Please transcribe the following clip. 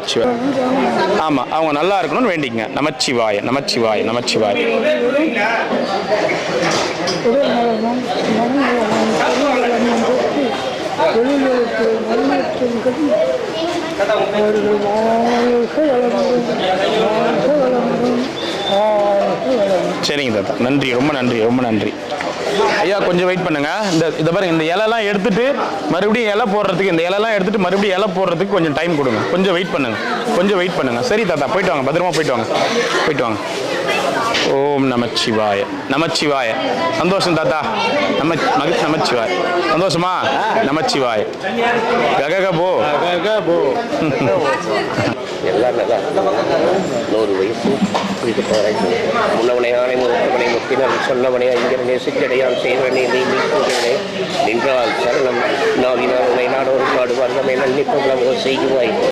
நமச்சிவாய. ஆமாம், அவங்க நல்லா இருக்கணும்னு வேண்டிக்கங்க. நமச்சிவாய நமச்சிவாய நமச்சிவாய. சரிங்க தாத்தா, நன்றி, ரொம்ப நன்றி, ரொம்ப நன்றி. ஐயா கொஞ்சம் வெயிட் பண்ணுங்க. இந்த பாருங்க, இந்த இலைலாம் எடுத்துட்டு மறுபடியும் இலை போடுறதுக்கு, இந்த இலைலாம் எடுத்துட்டு மறுபடியும் இலை போடுறதுக்கு கொஞ்சம் டைம் கொடுங்க. கொஞ்சம் வெயிட் பண்ணுங்க, கொஞ்சம் வெயிட் பண்ணுங்க. சரி தாத்தா, போயிட்டு வாங்க, பத்திரமா போயிட்டு வாங்க, போயிட்டு வாங்க. ஓம் நமச்சிவாய நமச்சிவாய. சந்தோஷம் தாத்தா, நமச்சிவாய. சந்தோஷமா? நமச்சிவாய. கககபோ ககபோ. எல்லாம் நல்லா 100 வயசு இது போகிறேன். முன்னவனை ஆணை முகத்தவனை முக்கினர் சொன்னவனே ஐங்கர் நேசிச்சடையான் செய்வனே நீ நீக்குவனே நின்றால் சரணம் நாவினால் உனை நாடோடு பாடுவார் நம்மை நன்னிப்பவளமோ செய்வாய்.